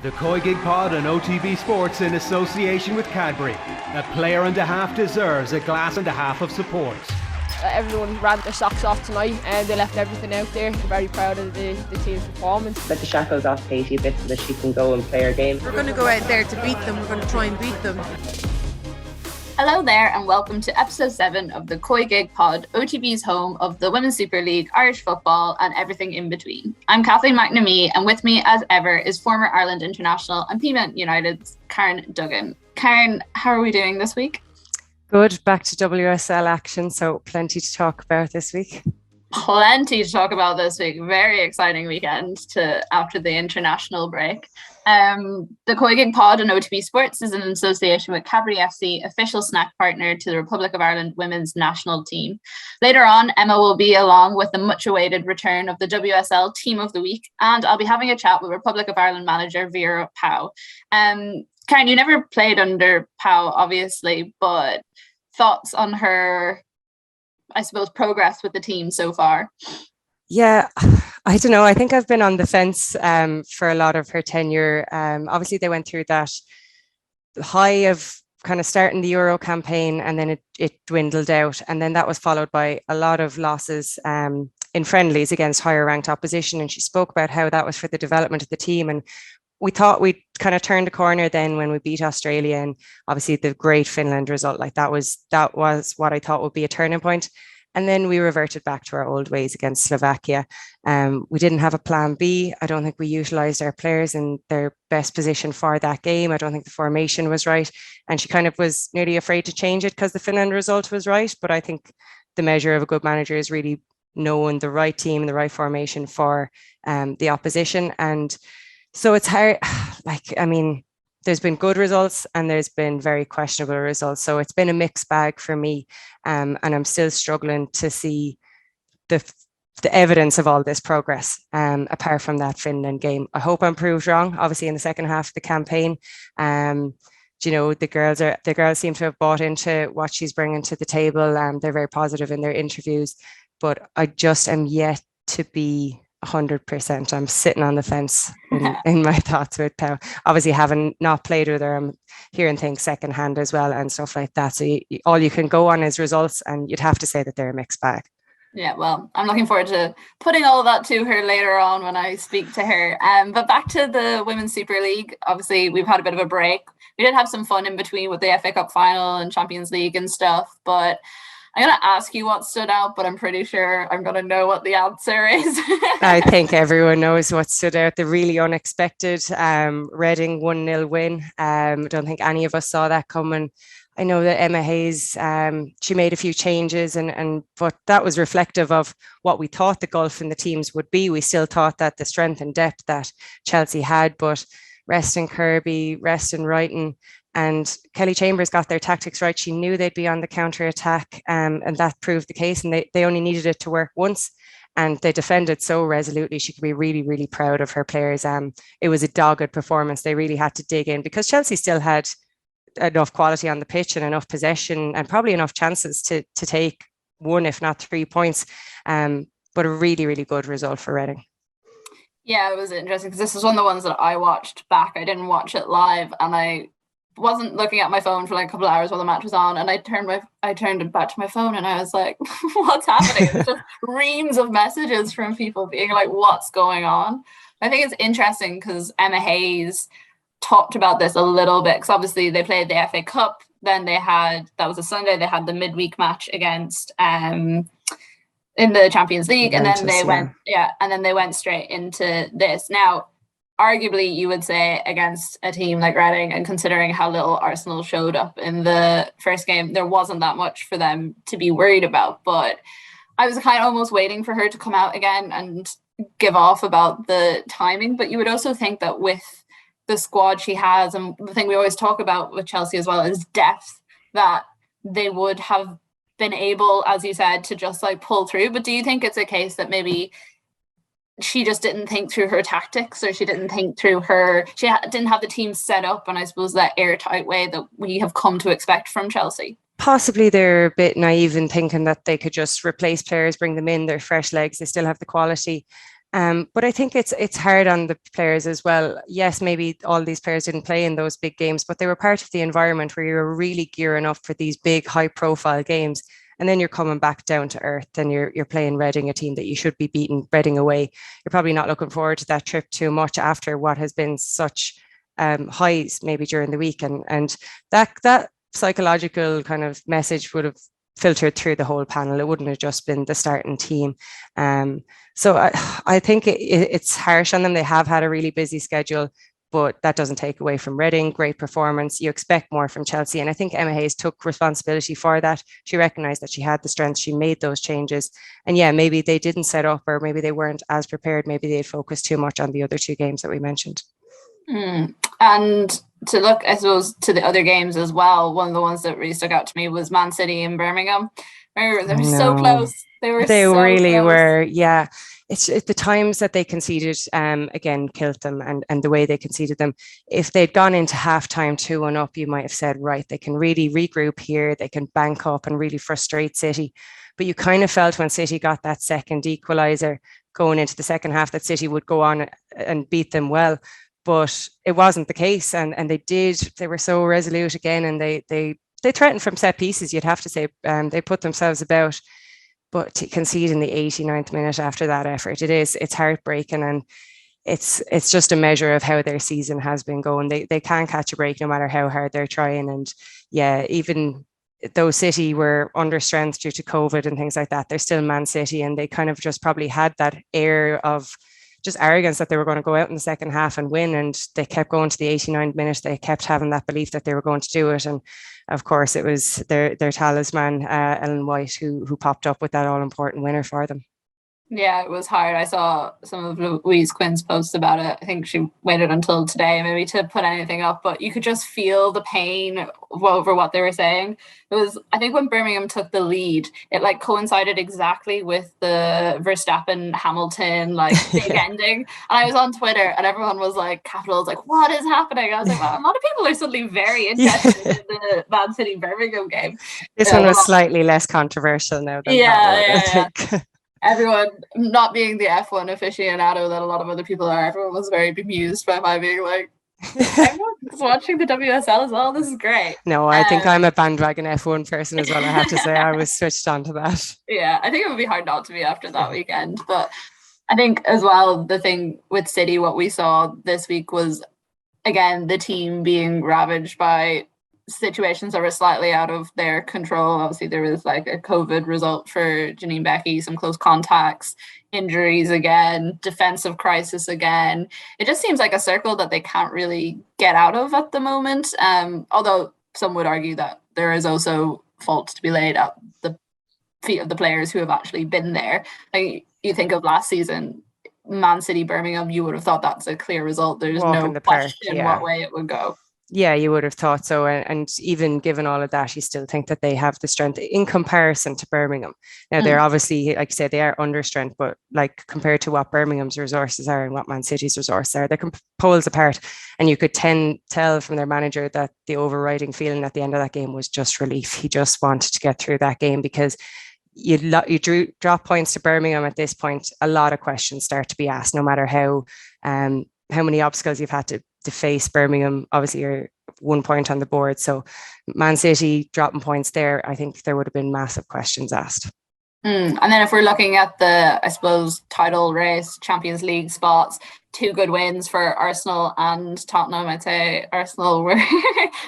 The COYGIG Pod and OTB Sports in association with Cadbury. A player and a half deserves a glass and a half of support. Everyone ran their socks off tonight and they left everything out there. We're very proud of the team's performance. Let the shackles off Katie a bit so that she can go and play her game. We're going to go out there to beat them. We're going to try and beat them. Hello there and welcome to episode 7 of the COYGIG Pod, OTB's home of the Women's Super League, Irish football and everything in between. I'm Kathleen and with me as ever is former Ireland international and Peamount United's Karen Duggan. Karen, how are we doing this week? Good, back to WSL action, so plenty to talk about this week. Plenty to talk about this week. Very exciting weekend after the international break. The COYGIG Pod and OTB Sports is in association with Cadbury FC, official snack partner to the Republic of Ireland women's national team. Later on, Emma will be along with the much-awaited return of the WSL Team of the Week, and I'll be having a chat with Republic of Ireland manager Vera Pauw. Karen, you never played under Pauw, obviously, but thoughts on her, I suppose, progress with the team so far? Yeah, I don't know. I think I've been on the fence for a lot of her tenure. Obviously, they went through that high of kind of starting the Euro campaign and then it dwindled out. And then that was followed by a lot of losses in friendlies against higher ranked opposition. And she spoke about how that was for the development of the team. And we thought we'd kind of turned the corner then when we beat Australia, and obviously the great Finland result, like that was what I thought would be a turning point. And then we reverted back to our old ways against Slovakia. We didn't have a plan B. I don't think we utilised our players in their best position for that game. I don't think the formation was right. And she kind of was nearly afraid to change it because the Finland result was right. But I think the measure of a good manager is really knowing the right team and the right formation for the opposition. And so it's hard, there's been good results and there's been very questionable results. So it's been a mixed bag for me. And I'm still struggling to see the evidence of all this progress, apart from that Finland game. I hope I'm proved wrong, obviously in the second half of the campaign. The girls seem to have bought into what she's bringing to the table. They're very positive in their interviews, but I just am yet to be 100%. I'm sitting on the fence in my thoughts with Pauw. Obviously, having not played with her, I'm hearing things secondhand as well and stuff like that. So all you can go on is results, and you'd have to say that they're a mixed bag. Yeah, well, I'm looking forward to putting all of that to her later on when I speak to her. But back to the Women's Super League. Obviously, we've had a bit of a break. We did have some fun in between with the FA Cup final and Champions League and stuff, but I'm going to ask you what stood out, but I'm pretty sure I'm going to know what the answer is. I think everyone knows what stood out. The really unexpected Reading 1-0 win. I don't think any of us saw that coming. I know that Emma Hayes, she made a few changes, but that was reflective of what we thought the gulf in the teams would be. We still thought that the strength and depth that Chelsea had, but resting Kirby, resting Wrighton, and Kelly Chambers got their tactics right. She knew they'd be on the counter-attack, and that proved the case. And they only needed it to work once, and they defended so resolutely. She could be really, really proud of her players. It was a dogged performance. They really had to dig in because Chelsea still had enough quality on the pitch and enough possession and probably enough chances to take 1, if not 3 points. But a really, really good result for Reading. Yeah, it was interesting because this was one of the ones that I watched back. I didn't watch it live, and I wasn't looking at my phone for like a couple of hours while the match was on, and I turned it back to my phone and I was like, what's happening? It's just reams of messages from people being like, what's going on? I think it's interesting because Emma Hayes talked about this a little bit because obviously they played the FA Cup, then that was a Sunday, they had the midweek match against in the Champions League, and then they went straight into this. Now, arguably, you would say against a team like Reading, and considering how little Arsenal showed up in the first game, there wasn't that much for them to be worried about. But I was kind of almost waiting for her to come out again and give off about the timing. But you would also think that with the squad she has, and the thing we always talk about with Chelsea as well is depth, that they would have been able, as you said, to just like pull through. But do you think it's a case that maybe she just didn't think through her tactics, or she didn't think through didn't have the team set up, and I suppose that airtight way that we have come to expect from Chelsea? Possibly they're a bit naive in thinking that they could just replace players, bring them in, they're fresh legs, they still have the quality. But I think it's hard on the players as well. Yes, maybe all these players didn't play in those big games, but they were part of the environment where you were really gearing up for these big, high-profile games. And then you're coming back down to earth and you're playing Reading, a team that you should be beating, Reading away. You're probably not looking forward to that trip too much after what has been such highs maybe during the week. And that psychological kind of message would have filtered through the whole panel. It wouldn't have just been the starting team. So I think it's harsh on them. They have had a really busy schedule, but that doesn't take away from Reading. Great performance. You expect more from Chelsea. And I think Emma Hayes took responsibility for that. She recognised that she had the strength. She made those changes. And yeah, maybe they didn't set up, or maybe they weren't as prepared. Maybe they'd focused too much on the other two games that we mentioned. And to look, I suppose, to the other games as well, one of the ones that really stuck out to me was Man City and Birmingham. They were so close. They really close. were. Yeah. It's the times that they conceded, again, killed them, and the way they conceded them. If they'd gone into halftime 2-1 up, you might have said, right, they can really regroup here. They can bank up and really frustrate City. But you kind of felt when City got that second equaliser going into the second half that City would go on and beat them well. But it wasn't the case, and they were so resolute again, and they threatened from set pieces, you'd have to say. They put themselves about, but to concede in the 89th minute after that effort, it's heartbreaking, and it's just a measure of how their season has been going. They can't catch a break no matter how hard they're trying. And yeah, even though City were under strength due to COVID and things like that, they're still Man City, and they kind of just probably had that air of just arrogance that they were going to go out in the second half and win, and they kept going to the 89th minute. They kept having that belief that they were going to do it, and of course it was their talisman, Ellen White, who popped up with that all-important winner for them. Yeah, it was hard. I saw some of Louise Quinn's posts about it. I think she waited until today maybe to put anything up, but you could just feel the pain over what they were saying. It was, I think when Birmingham took the lead, it like coincided exactly with the Verstappen Hamilton like big ending. And I was on Twitter and everyone was like, Capitals, like, what is happening? I was like, well, a lot of people are suddenly very interested in the Man City Birmingham game. This one was slightly less controversial now than that one, I think. Everyone, not being the F1 aficionado that a lot of other people are, everyone was very bemused by my being like, everyone's watching the WSL as well. This is great. No, I think I'm a bandwagon F1 person as well. I have to say, I was switched on to that. Yeah, I think it would be hard not to be after that weekend. But I think as well, the thing with City, what we saw this week was, again, the team being ravaged by situations that were slightly out of their control. Obviously, there was like a COVID result for Janine Becky, some close contacts, injuries again, defensive crisis again. It just seems like a circle that they can't really get out of at the moment. Although some would argue that there is also fault to be laid at the feet of the players who have actually been there. Like, you think of last season, Man City, Birmingham, you would have thought that's a clear result. There's no question what way it would go. Yeah, you would have thought so. And even given all of that, you still think that they have the strength in comparison to Birmingham. Now, they're obviously, like you said, they are under strength, but like compared to what Birmingham's resources are and what Man City's resources are, they're poles apart. And you could tell from their manager that the overriding feeling at the end of that game was just relief. He just wanted to get through that game, because you drop points to Birmingham at this point, a lot of questions start to be asked, no matter how many obstacles you've had to face. Birmingham, obviously, you're 1 point on the board. So Man City dropping points there, I think there would have been massive questions asked. And then if we're looking at the, I suppose, title race, Champions League spots, 2 good wins for Arsenal and Tottenham. I'd say Arsenal were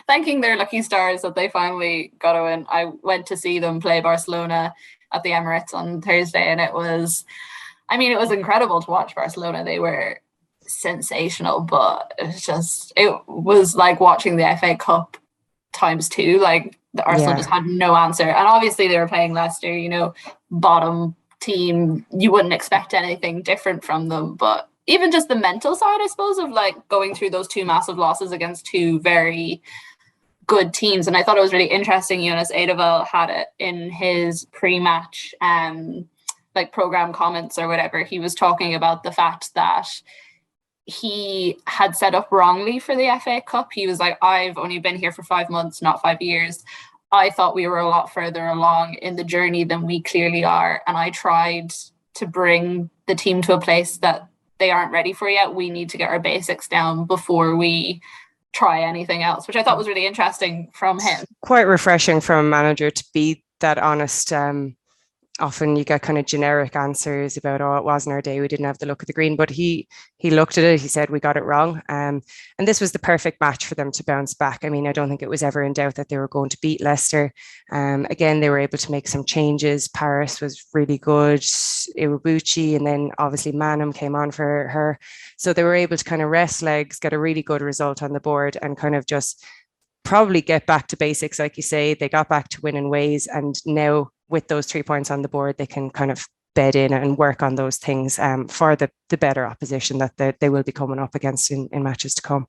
thanking their lucky stars that they finally got a win. I went to see them play Barcelona at the Emirates on Thursday, and it was incredible to watch Barcelona. They were sensational, but it was like watching the FA Cup ×2. Like, the Arsenal just had no answer, and obviously they were playing Leicester, bottom team. You wouldn't expect anything different from them, but even just the mental side, I suppose, of like going through those 2 massive losses against 2 very good teams. And I thought it was really interesting. Jonas Eidevall had it in his pre-match like program comments or whatever. He was talking about the fact that he had set up wrongly for the FA Cup. He was like, I've only been here for 5 months, not 5 years. I thought we were a lot further along in the journey than we clearly are. And I tried to bring the team to a place that they aren't ready for yet. We need to get our basics down before we try anything else, which I thought was really interesting from him. Quite refreshing from a manager to be that honest. Often you get kind of generic answers about, oh, it wasn't our day, we didn't have the look of the green, but he looked at it, he said we got it wrong, and this was the perfect match for them to bounce back. I mean, I don't think it was ever in doubt that they were going to beat Leicester. Again, they were able to make some changes. Paris was really good, Iwabuchi, and then obviously Manham came on for her, so they were able to kind of rest legs, get a really good result on the board, and kind of just probably get back to basics. Like you say, they got back to winning ways, and now with those 3 points on the board, they can kind of bed in and work on those things for the better opposition that they will be coming up against in matches to come.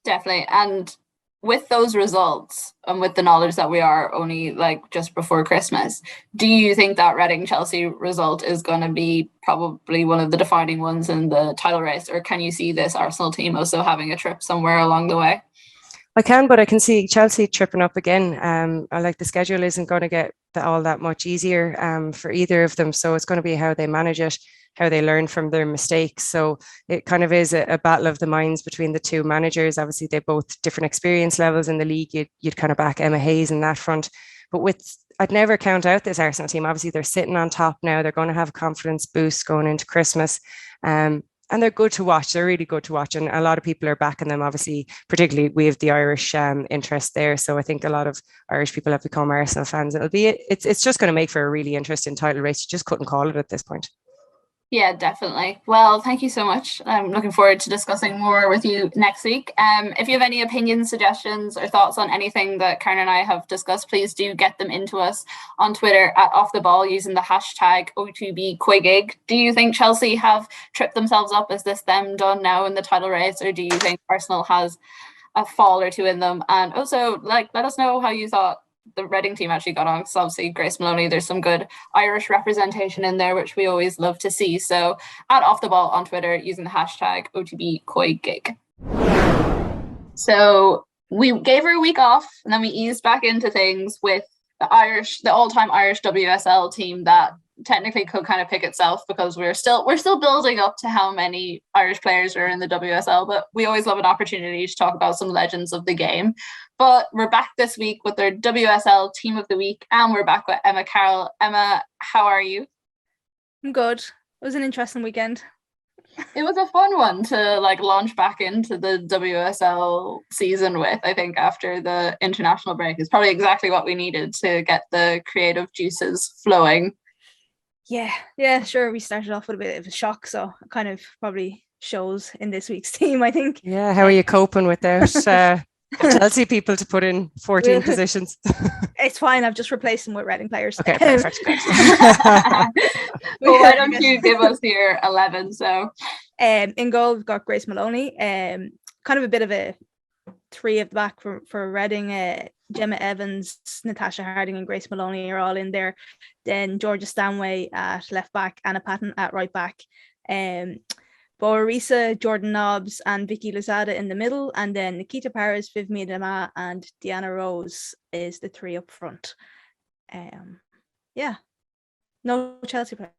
Definitely. And with those results and with the knowledge that we are only like just before Christmas, do you think that Reading Chelsea result is going to be probably one of the defining ones in the title race, or can you see this Arsenal team also having a trip somewhere along the way? I can, but I can see Chelsea tripping up again. I like the schedule isn't going to get all that much easier for either of them. So it's going to be how they manage it, how they learn from their mistakes. So it kind of is a battle of the minds between the two managers. Obviously, they both different experience levels in the league. You'd kind of back Emma Hayes in that front. But I'd never count out this Arsenal team. Obviously, they're sitting on top now. They're going to have a confidence boost going into Christmas. And they're good to watch. They're really good to watch. And a lot of people are backing them. Obviously, particularly we have the Irish interest there. So I think a lot of Irish people have become Arsenal fans. It's just going to make for a really interesting title race. You just couldn't call it at this point. Yeah, definitely. Well, thank you so much. I'm looking forward to discussing more with you next week. If you have any opinions, suggestions, or thoughts on anything that Karen and I have discussed, please do get them into us on Twitter at Off the Ball using the hashtag OTB COYGIG. Do you think Chelsea have tripped themselves up? Is this them done now in the title race, or do you think Arsenal has a fall or two in them? And also, let us know how you thought the Reading team actually got on, because obviously Grace Maloney, there's some good Irish representation in there, which we always love to see. So at Off the Ball on Twitter using the hashtag OTB COYGIG. So we gave her a week off, and then we eased back into things with the all-time Irish WSL team that technically could kind of pick itself, because we're still building up to how many Irish players are in the WSL, but we always love an opportunity to talk about some legends of the game. But we're back this week with our WSL Team of the Week, and we're back with Emma Carroll. Emma, how are you? I'm good. It was an interesting weekend. It was a fun one to launch back into the WSL season with. I think after the international break is probably exactly what we needed to get the creative juices flowing. Yeah, sure. We started off with a bit of a shock, so it kind of probably shows in this week's team, I think. Yeah, how are you coping without Chelsea people to put in 14 positions? It's fine. I've just replaced them with Reading players. Okay, perfect. Well, why don't you give us your 11? So, in goal, we've got Grace Maloney. Kind of a bit of a three at the back for Reading. Gemma Evans, Natasha Harding, and Grace Maloney are all in there. Then Georgia Stanway at left back, Anna Patton at right back. Boarisa, Jordan Nobbs, and Vicky Lozada in the middle, and then Nikita Paris, Viv Miedema, and Deanna Rose is the three up front. No Chelsea players.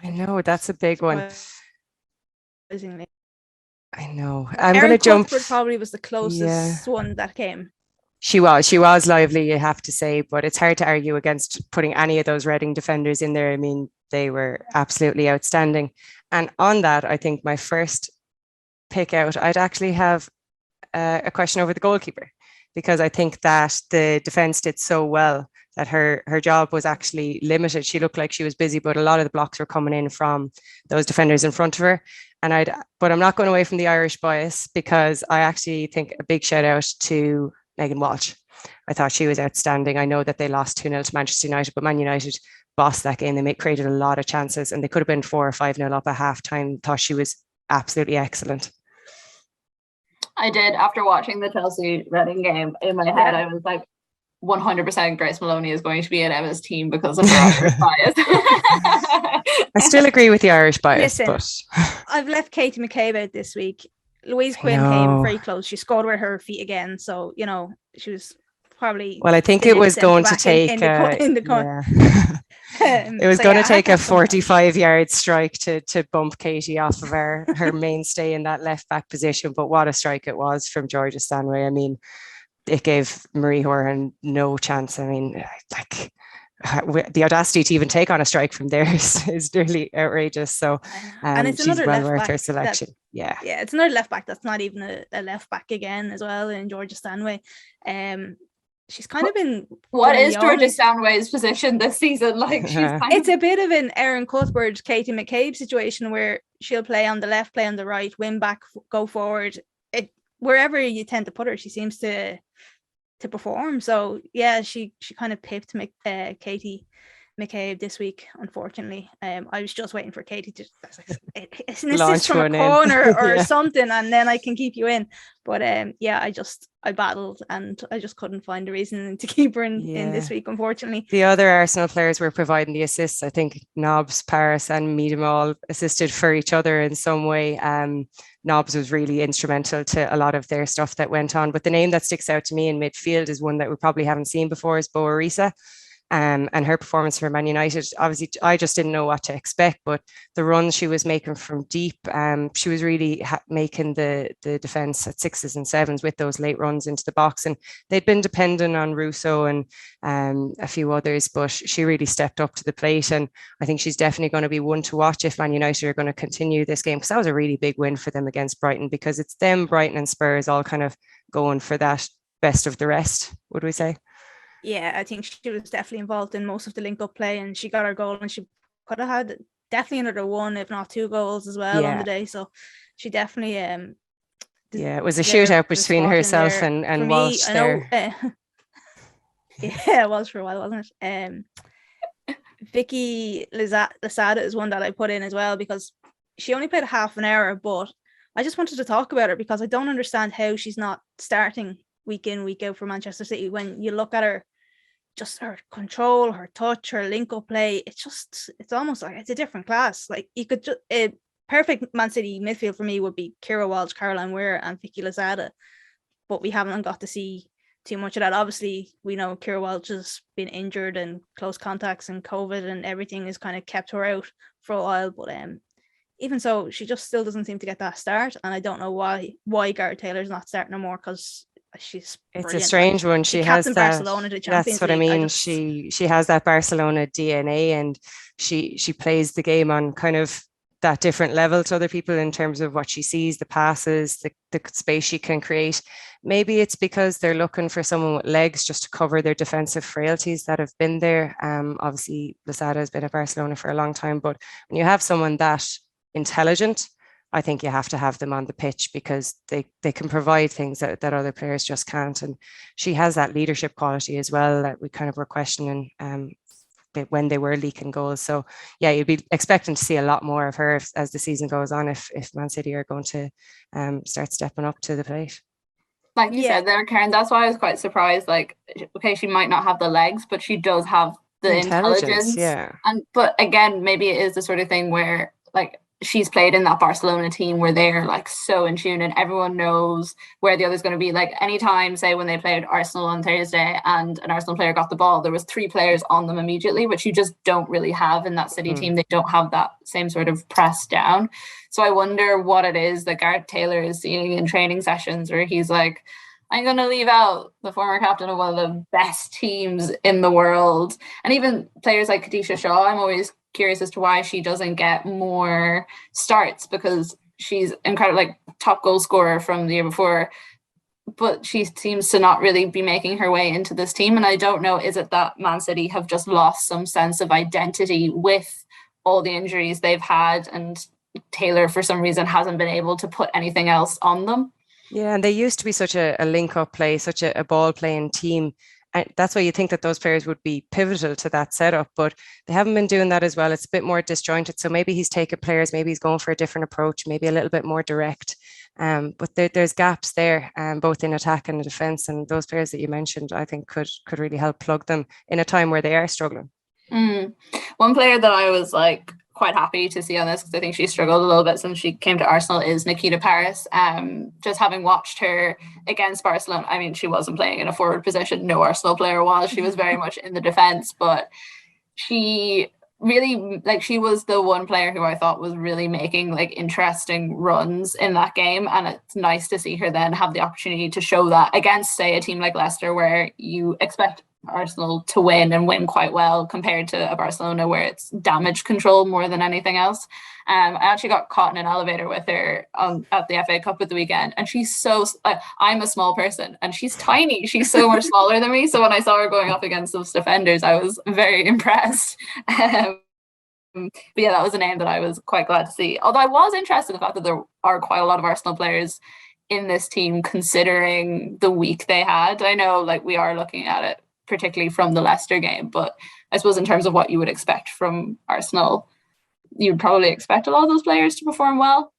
I know, that's a big one. I know. I'm going to jump. Probably was the closest one that came. She was lively, you have to say, but it's hard to argue against putting any of those Reading defenders in there. I mean, they were absolutely outstanding. And on that, I think my first pick out, I'd actually have a question over the goalkeeper, because I think that the defence did so well that her job was actually limited. She looked like she was busy, but a lot of the blocks were coming in from those defenders in front of her. But I'm not going away from the Irish bias, because I actually think a big shout out to Megan Walsh. I thought she was outstanding. I know that they lost 2-0 to Manchester United, but Man United bossed that game. They created a lot of chances, and they could have been 4 or 5-0 up at half time. Thought she was absolutely excellent. I did, after watching the Chelsea Reading game, in my head I was like, 100% Grace Maloney is going to be in Emma's team because of her Irish bias. I still agree with the Irish bias. Listen, but I've left Katie McCabe out this week. Louise Quinn came very close. She scored with her feet again. So, she was probably. Well, I think it was going to take in the corner. It was going to take a 45-yard strike to bump Katie off of her mainstay in that left back position. But what a strike it was from Georgia Stanway. I mean, it gave Marie Horan no chance. I mean, like, the audacity to even take on a strike from there is really outrageous. So and it's she's well worth back her selection. Yeah, it's another left back that's not even a left back again as well in Georgia Stanway. She's kind of been. What is Georgia Stanway's position this season? Like, it's a bit of an Erin Cuthbert, Katie McCabe situation where she'll play on the left, play on the right, win back, go forward. Wherever you tend to put her, she seems to perform. So yeah, she kind of pipped Katie McCabe this week, unfortunately. I was just waiting for Katie to an assist from a corner or something, and then I can keep you in. But I battled and I just couldn't find a reason to keep her in this week, unfortunately. The other Arsenal players were providing the assists. I think Nobbs, Paris and Meadham all assisted for each other in some way. Nobbs was really instrumental to a lot of their stuff that went on. But the name that sticks out to me in midfield is one that we probably haven't seen before, is Boa Risa. And her performance for Man United, obviously, I just didn't know what to expect, but the runs she was making from deep, she was really making the defence at 6s and 7s with those late runs into the box. And they'd been dependent on Russo and a few others, but she really stepped up to the plate. And I think she's definitely going to be one to watch if Man United are going to continue this game, because that was a really big win for them against Brighton, because it's them, Brighton and Spurs all kind of going for that best of the rest, would we say? Yeah, I think she was definitely involved in most of the link-up play, and she got her goal, and she could have had definitely another one, if not 2 goals as well on the day. So she definitely it was a shootout between herself and Walsh there. Yeah, it was for a while, wasn't it? Vicky Lozada is one that I put in as well, because she only played half an hour, but I just wanted to talk about her because I don't understand how she's not starting week in, week out for Manchester City. When you look at her, just her control, her touch, her link-up play, it's almost like it's a different class. Like, you could just perfect Man City midfield for me would be Kira Walsh, Caroline Weir and Vicky Lozada, but we haven't got to see too much of that. Obviously, we know Kira Walsh has been injured and close contacts and COVID and everything has kind of kept her out for a while, but even so, she just still doesn't seem to get that start, and I don't know why Gareth Taylor's not starting no more, because she's brilliant. It's a strange one. She has that. Barcelona to Champions that's what League. I mean. She has that Barcelona DNA, and she plays the game on kind of that different level to other people in terms of what she sees, the passes, the space she can create. Maybe it's because they're looking for someone with legs just to cover their defensive frailties that have been there. Obviously, Lozada has been at Barcelona for a long time, but when you have someone that intelligent, I think you have to have them on the pitch, because they can provide things that other players just can't. And she has that leadership quality as well that we kind of were questioning when they were leaking goals. So yeah, you'd be expecting to see a lot more of her as the season goes on, if Man City are going to start stepping up to the plate. Like you said there, Karen, that's why I was quite surprised. Like, okay, she might not have the legs, but she does have the intelligence. Yeah. But again, maybe it is the sort of thing where, like, she's played in that Barcelona team where they're like so in tune and everyone knows where the other's going to be. Like, anytime, say, when they played Arsenal on Thursday and an Arsenal player got the ball, there was 3 players on them immediately, which you just don't really have in that City team. They don't have that same sort of press down. So I wonder what it is that Gareth Taylor is seeing in training sessions where he's like, I'm going to leave out the former captain of one of the best teams in the world. And even players like Kadisha Shaw, I'm always curious as to why she doesn't get more starts, because she's incredible, like top goal scorer from the year before, but she seems to not really be making her way into this team. And I don't know, is it that Man City have just lost some sense of identity with all the injuries they've had, and Taylor for some reason hasn't been able to put anything else on them? Yeah, and they used to be such a link-up play, such a ball-playing team. And that's why you think that those players would be pivotal to that setup, but they haven't been doing that as well. It's a bit more disjointed. So maybe he's taken players, maybe he's going for a different approach, maybe a little bit more direct. But there's gaps there, both in attack and defence. And those players that you mentioned, I think could really help plug them in a time where they are struggling. One player that I was like quite happy to see on this, because I think she struggled a little bit since she came to Arsenal, is Nikita Paris. Just having watched her against Barcelona, I mean, she wasn't playing in a forward position. No Arsenal player was. She was very much in the defence, but she really, like, she was the one player who I thought was really making like interesting runs in that game, and it's nice to see her then have the opportunity to show that against, say, a team like Leicester, where you expect Arsenal to win and win quite well, compared to a Barcelona where it's damage control more than anything else. I actually got caught in an elevator with her at the FA Cup at the weekend, and she's so, I'm a small person and she's tiny. She's so much smaller than me. So when I saw her going up against those defenders, I was very impressed. But yeah, that was a name that I was quite glad to see. Although I was interested in the fact that there are quite a lot of Arsenal players in this team, considering the week they had. I know, like, we are looking at it particularly from the Leicester game, but I suppose in terms of what you would expect from Arsenal, you'd probably expect a lot of those players to perform well.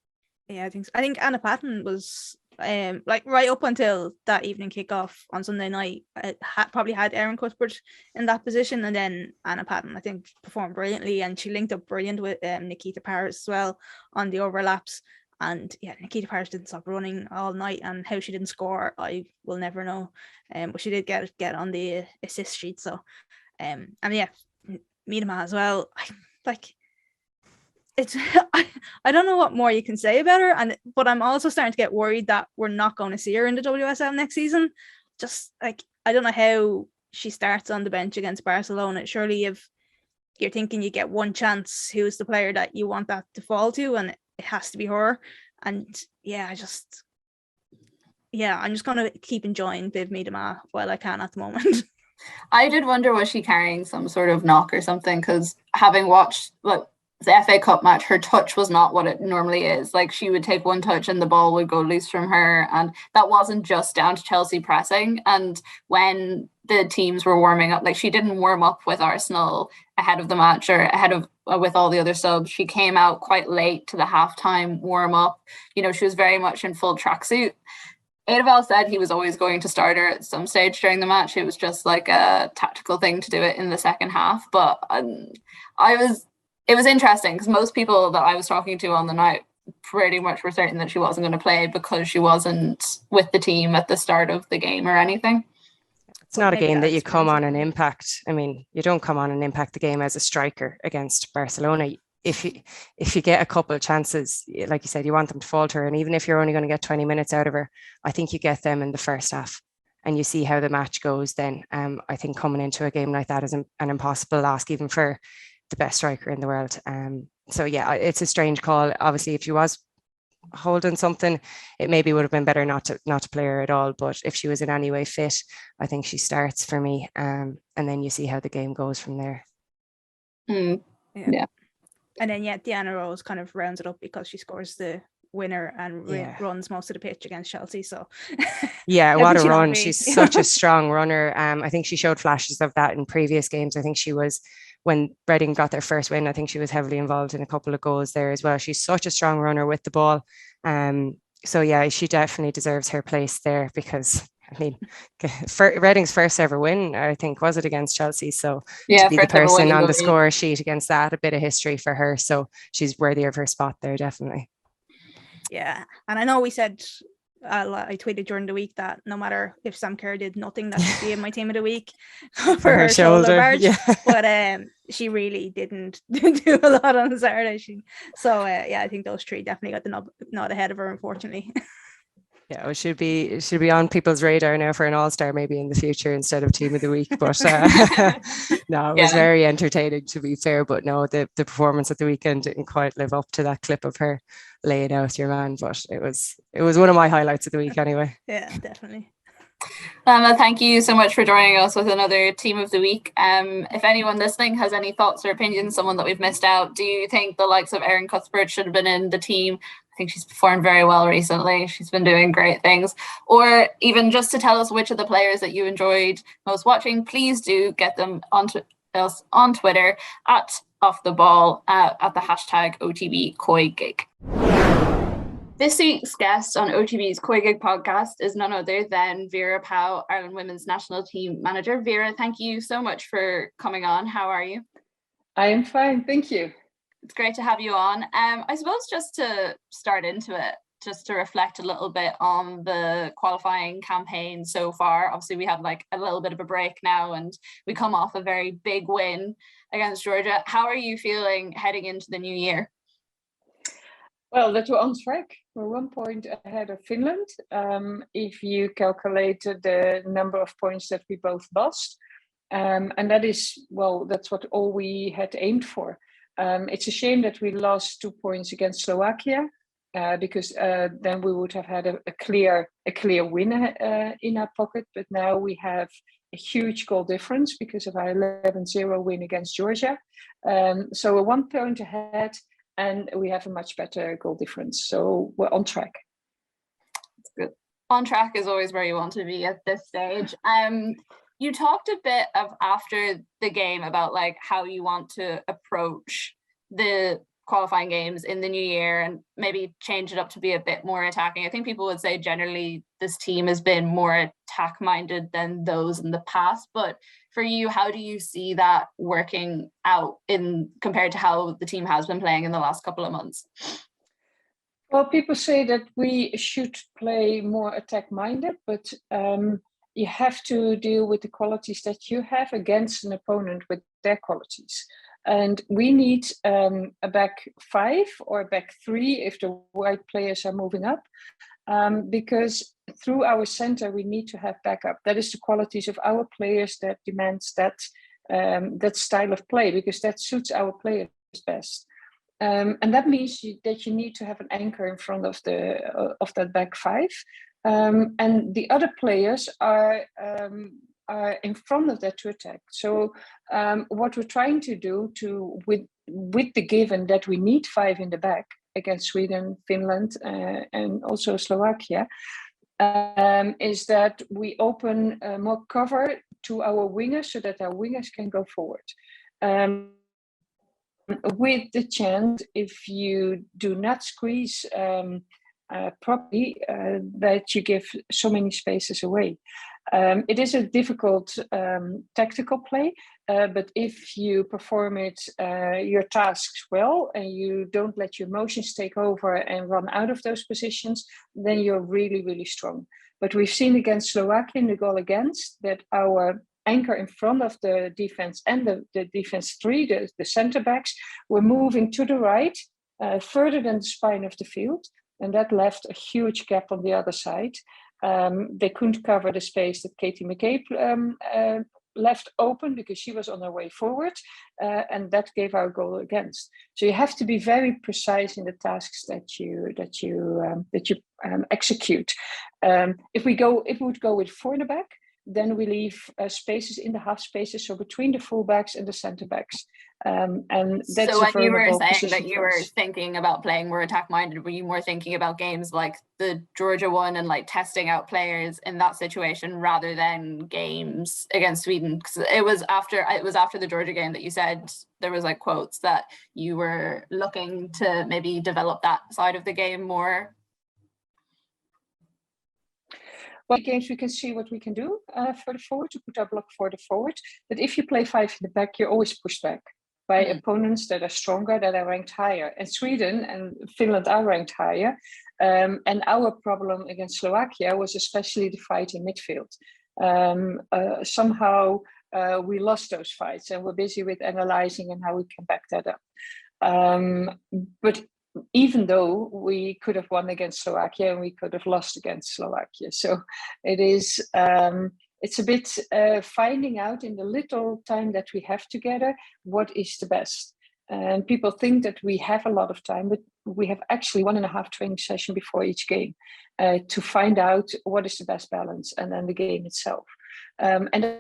Yeah, I think so. I think Anna Patton was like right up until that evening kickoff on Sunday night, probably had Erin Cuthbert in that position, and then Anna Patton, I think, performed brilliantly, and she linked up brilliant with Nikita Paris as well on the overlaps. And yeah, Nikita Paris didn't stop running all night, and how she didn't score, I will never know. But she did get on the assist sheet. So, and yeah, Miedema as well. It's I don't know what more you can say about her, but I'm also starting to get worried that we're not going to see her in the WSL next season. Just like, I don't know how she starts on the bench against Barcelona. Surely, if you're thinking you get one chance, who's the player that you want that to fall to, and it has to be her. And yeah, I'm just going to keep enjoying Viv Miedema while I can at the moment. I did wonder, was she carrying some sort of knock or something? Because having watched the FA Cup match, her touch was not what it normally is. Like, she would take one touch and the ball would go loose from her, and that wasn't just down to Chelsea pressing. And when the teams were warming up, like, she didn't warm up with Arsenal ahead of the match or ahead of with all the other subs. She came out quite late to the halftime warm up. You know, she was very much in full tracksuit. Edeval said he was always going to start her at some stage during the match. It was just like a tactical thing to do it in the second half. But it was interesting, because most people that I was talking to on the night pretty much were certain that she wasn't going to play because she wasn't with the team at the start of the game or anything. It's not a game that you come on and impact. I mean, you don't come on and impact the game as a striker against Barcelona. If you get a couple of chances, like you said, you want them to falter. And even if you're only going to get 20 minutes out of her, I think you get them in the first half and you see how the match goes then. I think coming into a game like that is an impossible ask, even for the best striker in the world. So yeah, it's a strange call. Obviously, if she was holding something, it maybe would have been better not to play her at all. But if she was in any way fit, I think she starts for me. And then you see how the game goes from there. Yeah. And then Deanna Rose kind of rounds it up because she scores the winner and runs most of the pitch against Chelsea. So yeah, what a run. She's such a strong runner. I think she showed flashes of that in previous games. I think she was, when Reading got their first win, I think she was heavily involved in a couple of goals there as well. She's such a strong runner with the ball. So yeah, she definitely deserves her place there, because I mean, Reading's first ever win, I think, was it against Chelsea? So yeah, to be the person on the score sheet against that, a bit of history for her. So she's worthy of her spot there, definitely. Yeah, and I know we said, I tweeted during the week that no matter if Sam Kerr did nothing, that should be in my team of the week for her shoulder barge. Yeah. But she really didn't do a lot on Saturday. So I think those three definitely got the nod ahead of her, unfortunately. Yeah, it should be on people's radar now for an all-star maybe in the future instead of team of the week. But no, it was very entertaining, to be fair. But no, the performance at the weekend didn't quite live up to that clip of her laying out your man. But it was one of my highlights of the week anyway. Yeah, definitely. Thank you so much for joining us with another team of the week. If anyone listening has any thoughts or opinions, someone that we've missed out, do you think the likes of Erin Cuthbert should have been in the team? I think she's performed very well recently. She's been doing great things. Or even just to tell us which of the players that you enjoyed most watching, please do get them onto us on Twitter at @offtheball at the hashtag OTB COYGIG. This week's guest on OTB's COYGIG podcast is none other than Vera Pauw, Ireland Women's National Team Manager. Vera, thank you so much for coming on. How are you? I am fine, thank you. It's great to have you on. I suppose just to start into it, just to reflect a little bit on the qualifying campaign so far. Obviously, we have like a little bit of a break now and we come off a very big win against Georgia. How are you feeling heading into the new year? Well, that we're on track. We're 1 point ahead of Finland. If you calculate the number of points that we both lost. And that is, well, that's what all we had aimed for. It's a shame that we lost 2 points against Slovakia, because then we would have had a clear win in our pocket. But now we have a huge goal difference because of our 11-0 win against Georgia. So we're 1 point ahead and we have a much better goal difference. So we're on track. That's good. On track is always where you want to be at this stage. You talked a bit of after the game about like how you want to approach the qualifying games in the new year and maybe change it up to be a bit more attacking. I think people would say generally this team has been more attack minded than those in the past, but for you, how do you see that working out in compared to how the team has been playing in the last couple of months? Well, people say that we should play more attack minded, but you have to deal with the qualities that you have against an opponent with their qualities. And we need a back 5 or a back 3 if the right players are moving up, because through our center we need to have backup. That is the qualities of our players that demands that style of play, because that suits our players best. And that means that you need to have an anchor in front of that back 5. And the other players are in front of that to attack. So what we're trying to do with the given that we need 5 in the back against Sweden, Finland, and also Slovakia, is that we open more cover to our wingers so that our wingers can go forward. With the chance, if you do not squeeze properly, that you give so many spaces away. It is a difficult tactical play, but if you perform your tasks well and you don't let your emotions take over and run out of those positions, then you're really, really strong. But we've seen against Slovakia in the goal against that our anchor in front of the defense and the defense 3, the center backs, were moving to the right, further than the spine of the field. And that left a huge gap on the other side. They couldn't cover the space that Katie McCabe left open because she was on her way forward, and that gave our goal against. So you have to be very precise in the tasks that you execute. If we would go with 4 in the back, then we leave spaces in the half spaces, so between the fullbacks and the centre backs. And that's so when you were saying that you were thinking about playing more attack minded, were you more thinking about games like the Georgia one and like testing out players in that situation rather than games against Sweden? Because it was after the Georgia game that you said there was like quotes that you were looking to maybe develop that side of the game more. Well, games we can see what we can do further forward to put our block further forward. But if you play 5 in the back, you're always pushed back by opponents that are stronger, that are ranked higher. And Sweden and Finland are ranked higher. And our problem against Slovakia was especially the fight in midfield. Somehow we lost those fights, and we're busy with analyzing and how we can back that up. But even though we could have won against Slovakia and we could have lost against Slovakia. So it is, it's a bit finding out in the little time that we have together, what is the best. And people think that we have a lot of time, but we have actually 1.5 training session before each game to find out what is the best balance, and then the game itself. And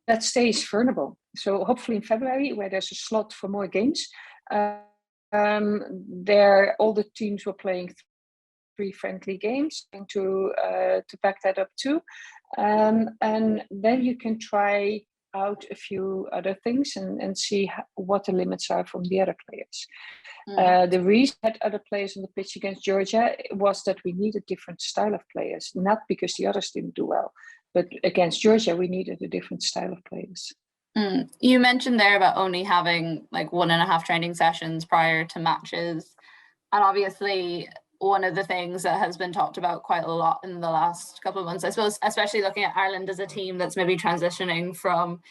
that stays vulnerable. So hopefully in February, where there's a slot for more games, there all the teams were playing 3 friendly games to back that up too, and then you can try out a few other things and see what the limits are from the other players. The reason that other players on the pitch against Georgia was that we needed different style of players, not because the others didn't do well, but against Georgia we needed a different style of players. You mentioned there about only having like 1.5 training sessions prior to matches. And obviously one of the things that has been talked about quite a lot in the last couple of months, I suppose, especially looking at Ireland as a team that's maybe transitioning from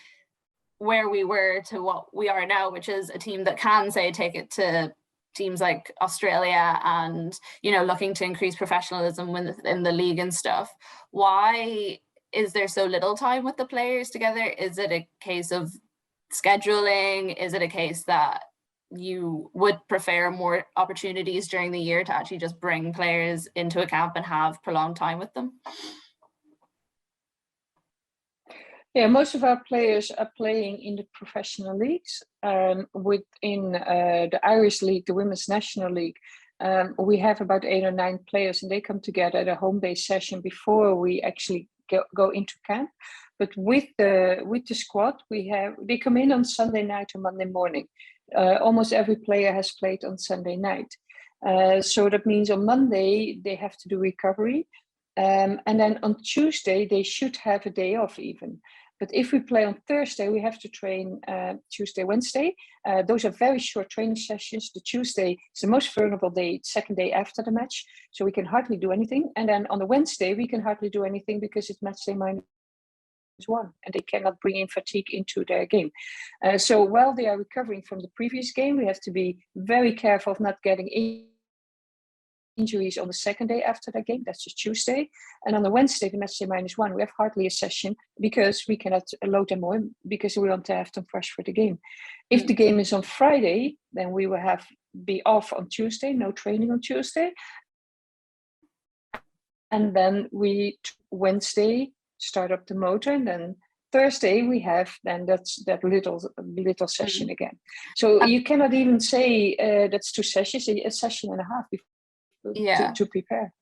where we were to what we are now, which is a team that can, say, take it to teams like Australia and, looking to increase professionalism in the league and stuff. Why is there so little time with the players together? Is it a case of scheduling? Is it a case that you would prefer more opportunities during the year to actually just bring players into a camp and have prolonged time with them? Yeah, most of our players are playing in the professional leagues. Within the Irish League, the Women's National League, we have about 8 or 9 players, and they come together at a home-based session before we actually go into camp. But with the squad, they come in on Sunday night or Monday morning. Almost every player has played on Sunday night. So that means on Monday, they have to do recovery. And then on Tuesday, they should have a day off even. But if we play on Thursday, we have to train Tuesday, Wednesday. Those are very short training sessions. The Tuesday is the most vulnerable day, second day after the match. So we can hardly do anything. And then on the Wednesday, we can hardly do anything because it's match day -1 and they cannot bring in fatigue into their game. So while they are recovering from the previous game, we have to be very careful of not getting injuries on the second day after that game. That's just Tuesday. And on the Wednesday, the match day -1, we have hardly a session because we cannot load them on because we want to have them fresh for the game. If the game is on Friday, then we will be off on Tuesday, no training on Tuesday. And then Wednesday start up the motor, and then Thursday we have then that little session again. So you cannot even say that's 2 sessions, a session and a half to prepare.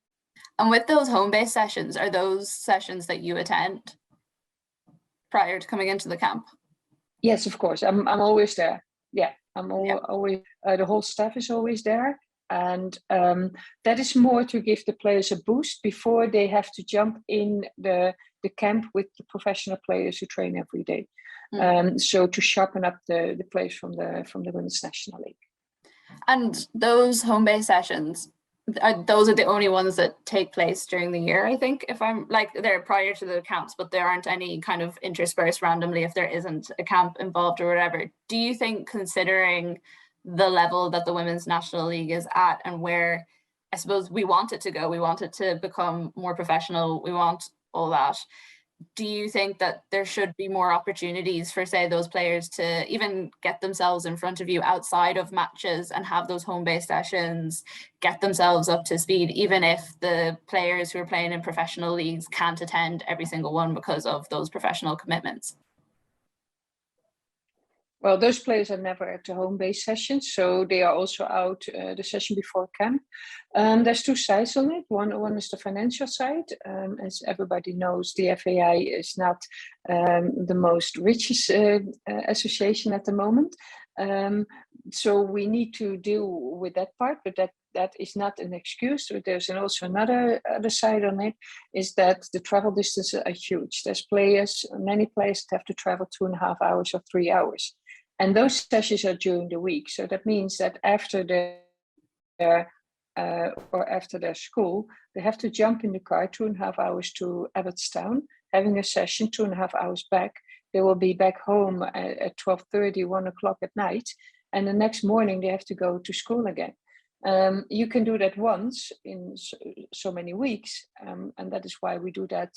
And with those home-based sessions, are those sessions that you attend prior to coming into the camp? Yes, of course. I'm always there. Yeah, always. The whole staff is always there, and that is more to give the players a boost before they have to jump in the camp with the professional players who train every day. So to sharpen up the players from the Women's National League. And those home-based sessions, those are the only ones that take place during the year, I think, if I'm like, they're prior to the camps, but there aren't any kind of interspersed randomly if there isn't a camp involved or whatever. Do you think, considering the level that the Women's National League is at and where I suppose we want it to go, we want it to become more professional, we want all that, do you think that there should be more opportunities for, say, those players to even get themselves in front of you outside of matches and have those home-based sessions, get themselves up to speed, even if the players who are playing in professional leagues can't attend every single one because of those professional commitments? Well, those players are never at the home-based sessions, so they are also out the session before camp. There's 2 sides on it. One is the financial side. As everybody knows, the FAI is not the most richest association at the moment. So we need to deal with that part, but that is not an excuse. So there's also another side on it, is that the travel distances are huge. There's many players that have to travel 2.5 hours or 3 hours. And those sessions are during the week. So that means that after their school, they have to jump in the car 2.5 hours to Abbottstown, having a session, 2.5 hours back. They will be back home at 12:30, 1 o'clock at night. And the next morning, they have to go to school again. You can do that once in so many weeks, and that is why we do that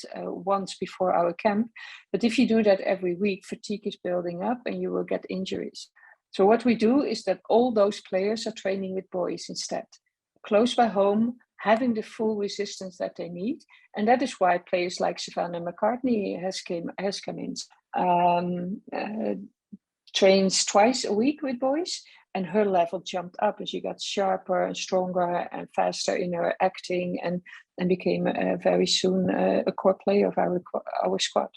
once before our camp. But if you do that every week, fatigue is building up and you will get injuries. So what we do is that all those players are training with boys instead, close by home, having the full resistance that they need. And that is why players like Savannah McCartney has come in, trains twice a week with boys. And her level jumped up and she got sharper and stronger and faster in her acting and became very soon a core player of our squad.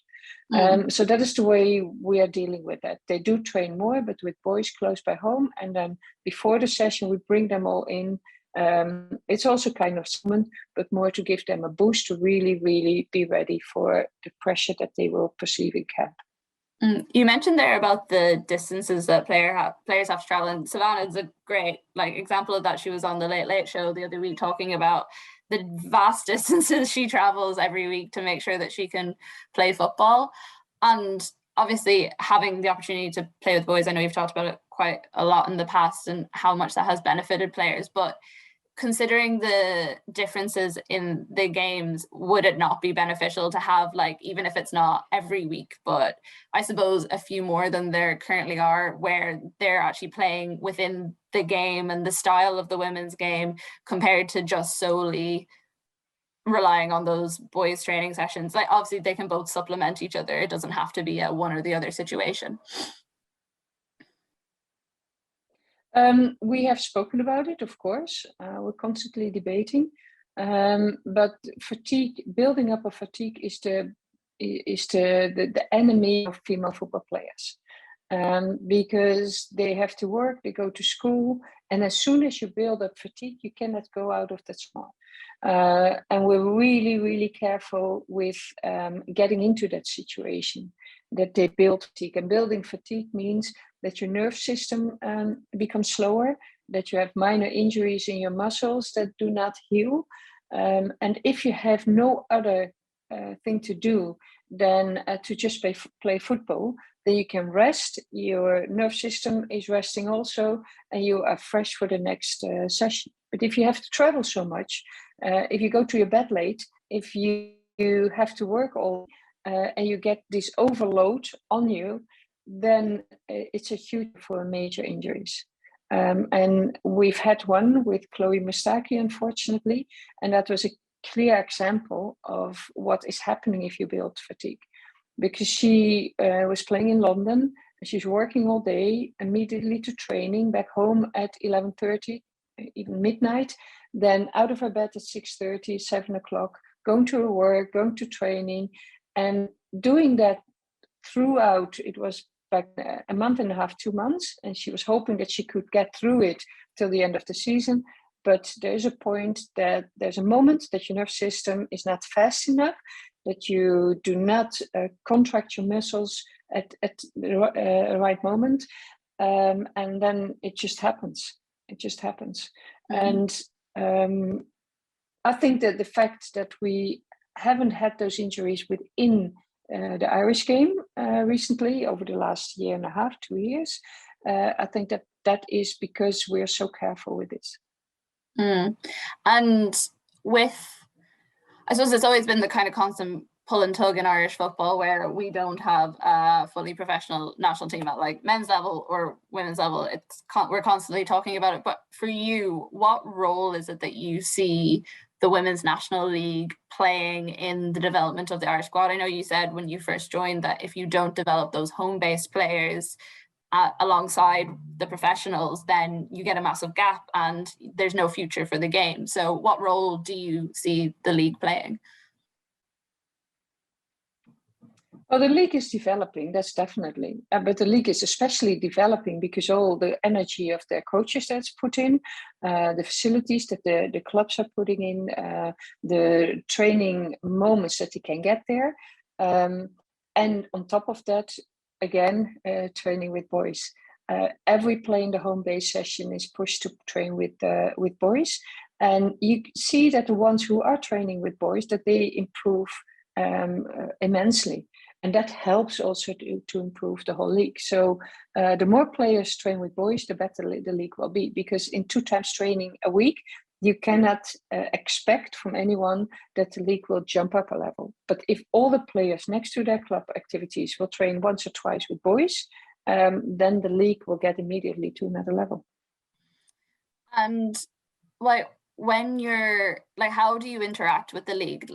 So that is the way we are dealing with that. They do train more, but with boys close by home. And then before the session, we bring them all in. It's also kind of someone, but more to give them a boost to really, really be ready for the pressure that they will perceive in camp. You mentioned there about the distances that players have to travel, and Savannah is a great example of that. She was on the Late Late Show the other week talking about the vast distances she travels every week to make sure that she can play football. And obviously having the opportunity to play with boys, I know you've talked about it quite a lot in the past and how much that has benefited players, but considering the differences in the games, would it not be beneficial to have, even if it's not every week, but I suppose a few more than there currently are, where they're actually playing within the game and the style of the women's game compared to just solely relying on those boys training sessions? Obviously they can both supplement each other. It doesn't have to be a one or the other situation. We have spoken about it, of course. We're constantly debating, but fatigue, building up of fatigue, is the enemy of female football players, because they have to work, they go to school, and as soon as you build up fatigue, you cannot go out of that spot. And we're really, really careful with getting into that situation, that they build fatigue. And building fatigue means that your nerve system becomes slower, that you have minor injuries in your muscles that do not heal. And if you have no other thing to do than to just play football, then you can rest, your nerve system is resting also, and you are fresh for the next session. But if you have to travel so much, if you go to your bed late, if you have to work all and you get this overload on you, then it's a huge for major injuries. And we've had one with Chloe Mustaki, unfortunately, and that was a clear example of what is happening if you build fatigue. Because she was playing in London, she's working all day, immediately to training, back home at 11:30, even midnight, then out of her bed at 6:30, 7 o'clock, going to her work, going to training, and doing that throughout. It was back a month and a half, 2 months, and she was hoping that she could get through it till the end of the season. But there's a point that there's a moment that your nerve system is not fast enough, that you do not contract your muscles at the right moment, and then it just happens. It just happens. Mm-hmm. And I think that the fact that we haven't had those injuries within the Irish game recently, over the last year and a half, 2 years, I think that is because we're so careful with this. And I suppose it's always been the kind of constant pull and tug in Irish football, where we don't have a fully professional national team at men's level or women's level. We're constantly talking about it. But for you, what role is it that you see the Women's National League playing in the development of the Irish squad? I know you said when you first joined that if you don't develop those home-based players alongside the professionals, then you get a massive gap and there's no future for the game. So what role do you see the league playing? Well, the league is developing, that's definitely. But the league is especially developing because all the energy of their coaches that's put in, the facilities that the clubs are putting in, the training moments that they can get there. And on top of that, again, training with boys. Every play in the home-based session is pushed to train with boys. And you see that the ones who are training with boys, that they improve immensely. And that helps also to improve the whole league. So the more players train with boys, the better the league will be. Because in 2 times training a week, you cannot expect from anyone that the league will jump up a level. But if all the players next to their club activities will train once or twice with boys, then the league will get immediately to another level. And when you're how do you interact with the league?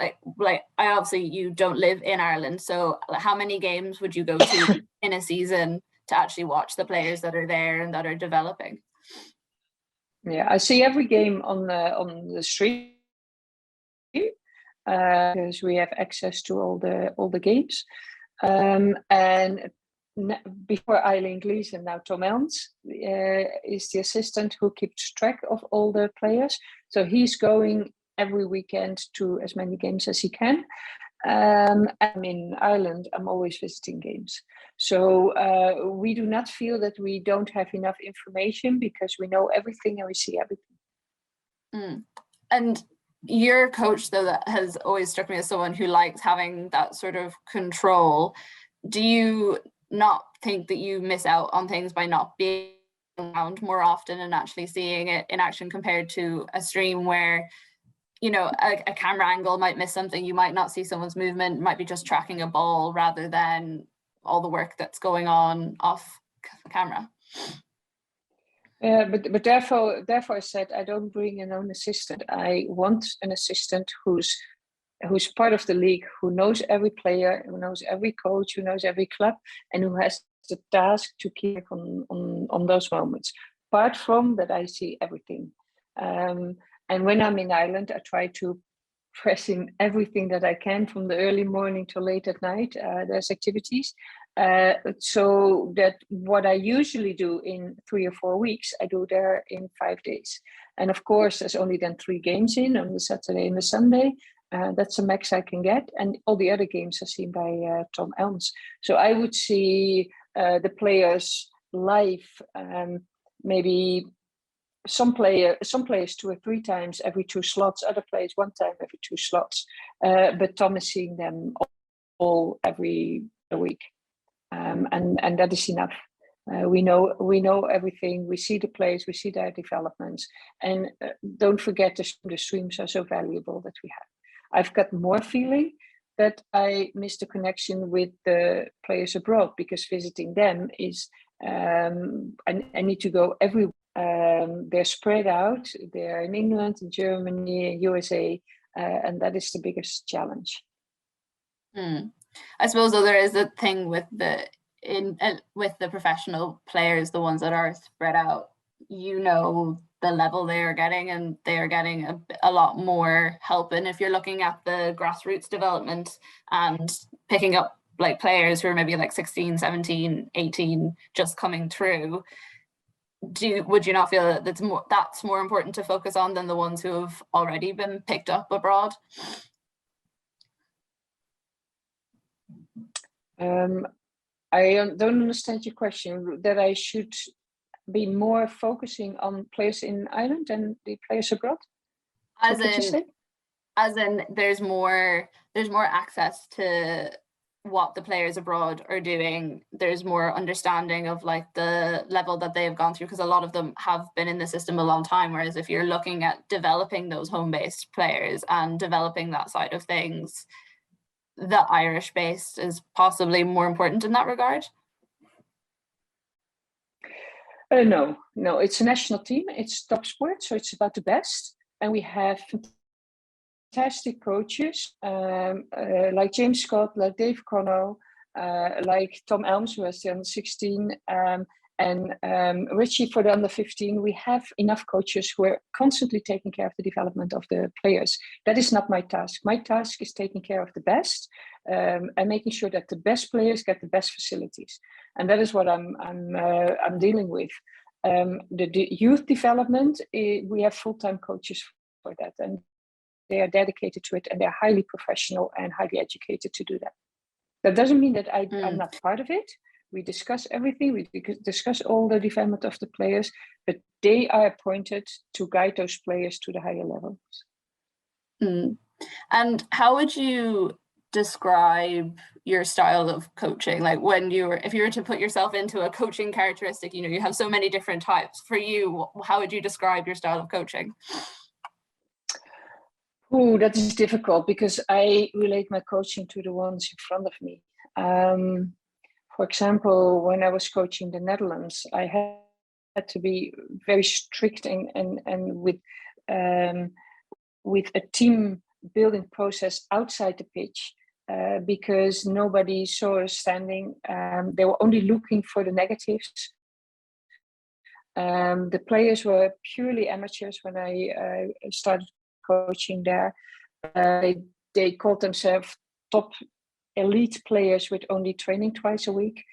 Obviously you don't live in Ireland, so how many games would you go to in a season to actually watch the players that are there and that are developing? Yeah, I see every game on the stream because we have access to all the games. And before Eileen Gleason, now Tom Elms is the assistant who keeps track of all the players. So he's going every weekend to as many games as he can. I'm in Ireland, I'm always visiting games. So we do not feel that we don't have enough information because we know everything and we see everything. And your coach, though, that has always struck me as someone who likes having that sort of control. Do you not think that you miss out on things by not being around more often and actually seeing it in action compared to a stream where, you know, a camera angle might miss something, you might not see someone's movement, might be just tracking a ball rather than all the work that's going on off camera? But therefore I said I don't bring an own assistant. I want an assistant who's part of the league, who knows every player, who knows every coach, who knows every club, and who has the task to keep on those moments. Apart from that, I see everything. And when I'm in Ireland, I try to press in everything that I can from the early morning to late at night. There's activities. So that what I usually do in 3 or 4 weeks, I do there in 5 days. And of course, there's only then 3 games in on the Saturday and the Sunday. That's the max I can get. And all the other games are seen by Tom Elms. So I would see the players live, maybe some players 2 or 3 times every 2 slots, other players 1 time every 2 slots. But Tom is seeing them all every week. And that is enough. We know everything. We see the players, we see their developments, and don't forget the streams are so valuable that we have. I've got more feeling that I miss the connection with the players abroad, because visiting them is I need to go everywhere. They're spread out. They're in England, in Germany, USA, and that is the biggest challenge. I suppose, though, there is a thing with the professional players, the ones that are spread out, you know, the level they are getting, and they are getting a lot more help. And if you're looking at the grassroots development and picking up like players who are maybe like 16, 17, 18 just coming through, would you not feel that that's more important to focus on than the ones who have already been picked up abroad? I don't understand your question. That I should be more focusing on players in Ireland than the players abroad? As in, there's more access to what the players abroad are doing. There's more understanding of like the level that they have gone through, because a lot of them have been in the system a long time. Whereas if you're looking at developing those home-based players and developing that side of things, the Irish-based is possibly more important in that regard. No, it's a national team. It's top sport, so it's about the best. And we have fantastic coaches like James Scott, like Dave Connell, like Tom Elms, who has the under 16, and Richie for the under 15. We have enough coaches who are constantly taking care of the development of the players. That is not my task. My task is taking care of the best and making sure that the best players get the best facilities. And that is what I'm dealing with. The youth development, we have full-time coaches for that, and they are dedicated to it, and they're highly professional and highly educated to do that. That doesn't mean that I'm not part of it. We discuss everything. We discuss all the development of the players, but they are appointed to guide those players to the higher levels. And how would you describe your style of coaching? Like if you were to put yourself into a coaching characteristic, you know, you have so many different types. For you, how would you describe your style of coaching? Oh, that is difficult, because I relate my coaching to the ones in front of me. For example, when I was coaching the Netherlands, I had to be very strict and with a team building process outside the pitch, because nobody saw us standing. They were only looking for the negatives. The players were purely amateurs when I started coaching there. They called themselves top elite players with only training twice a week.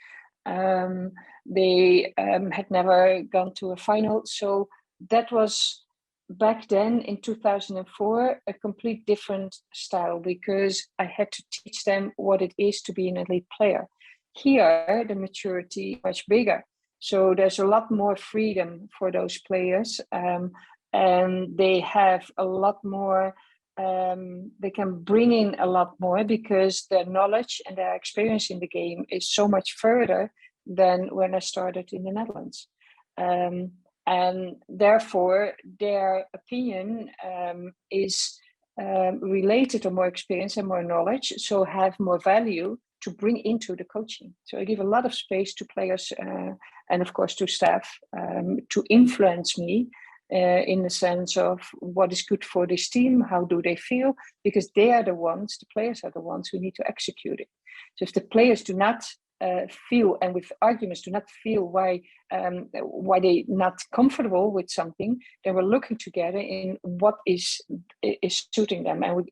They had never gone to a final. So that was back then in 2004 a complete different style, because I had to teach them what it is to be an elite player. Here, the maturity is much bigger. So there's a lot more freedom for those players, and they have a lot more, they can bring in a lot more because their knowledge and their experience in the game is so much further than when I started in the Netherlands. And therefore, their opinion is related to more experience and more knowledge, so have more value to bring into the coaching. So I give a lot of space to players and of course to staff to influence me in the sense of what is good for this team, how do they feel, because they are the ones, the players are the ones who need to execute it. So if the players do not feel, and with arguments do not feel why they're not comfortable with something, then we're looking together in what is suiting them, and we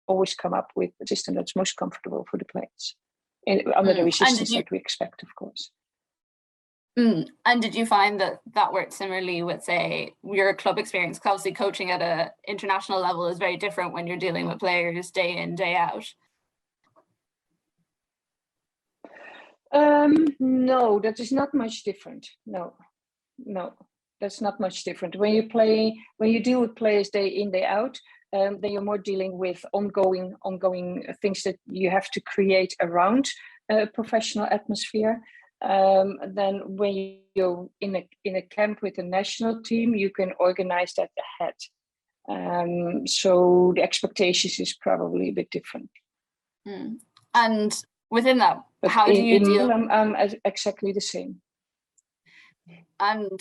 always come up with a system that's most comfortable for the players, under the resistance that we expect, of course. And did you find that worked similarly with, say, your club experience? Because obviously coaching at an international level is very different when you're dealing with players day in, day out. No, that is not much different. No, that's not much different. When you deal with players day in, day out, then you're more dealing with ongoing things that you have to create around a professional atmosphere. Then when you're in a camp with a national team, you can organize that ahead. So the expectations is probably a bit different. And within that, but how do you deal? I'm exactly the same. And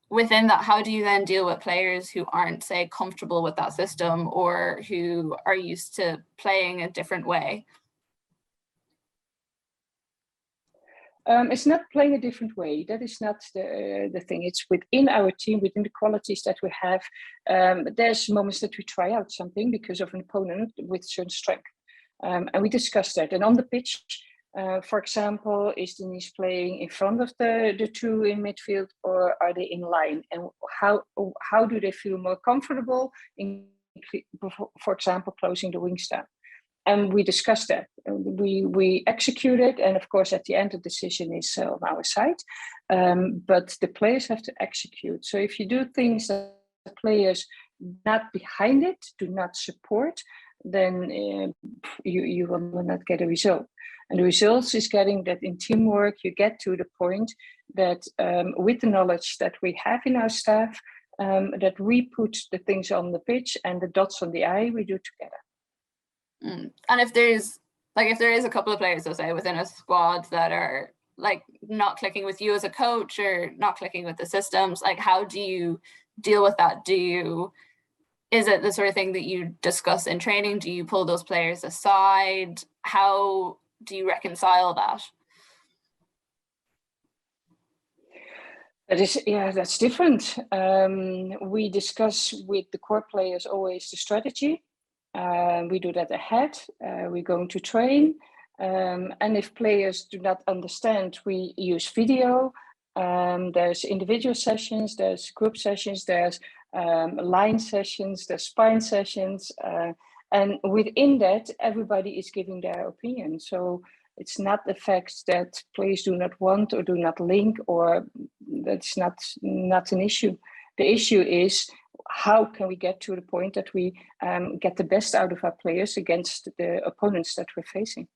within that, how do you then deal with players who aren't, say, comfortable with that system or who are used to playing a different way? It's not playing a different way. That is not the thing. It's within our team, within the qualities that we have. There's moments that we try out something because of an opponent with certain strength. And we discussed that. And on the pitch, for example, is Denise playing in front of the two in midfield, or are they in line? And how do they feel more comfortable in, for example, closing the wings down? And we discussed that. We executed, and of course, at the end, the decision is on our side. But the players have to execute. So if you do things that the players not behind it, do not support, then you will not get a result. And the results is getting that in teamwork, you get to the point that with the knowledge that we have in our staff, that we put the things on the pitch and the dots on the I, we do together. And if there is a couple of players, let's say, within a squad that are like not clicking with you as a coach or not clicking with the systems, like how do you deal with that? Is it the sort of thing that you discuss in training? Do you pull those players aside? How do you reconcile that? That's different. We discuss with the core players always the strategy. We do that ahead. We're going to train. And if players do not understand, we use video. There's individual sessions, there's group sessions, there's line sessions, there's spine sessions. And within that, everybody is giving their opinion. So it's not the fact that players do not want or do not link, or that's not an issue. The issue is, how can we get to the point that we get the best out of our players against the opponents that we're facing?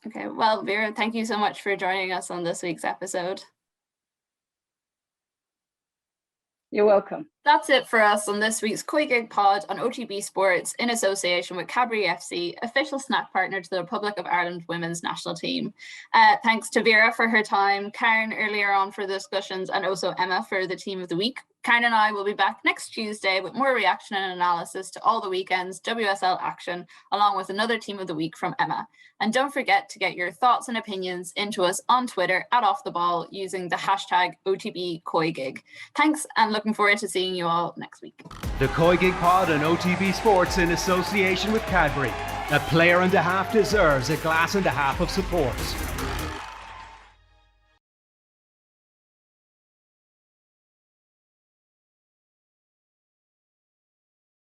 Okay, well, Vera, thank you so much for joining us on this week's episode. You're welcome. That's it for us on this week's COYGIG Pod on OTB Sports in association with Cadbury FC, official snack partner to the Republic of Ireland women's national team. Thanks to Vera for her time, Karen earlier on for the discussions, and also Emma for the team of the week. Karen and I will be back next Tuesday with more reaction and analysis to all the weekend's WSL action, along with another team of the week from Emma. And don't forget to get your thoughts and opinions into us on Twitter @OffTheBall using the hashtag OTBCoygig. Thanks, and looking forward to seeing you all next week. The COYGIG Pod on OTB Sports in association with Cadbury. A player and a half deserves a glass and a half of support.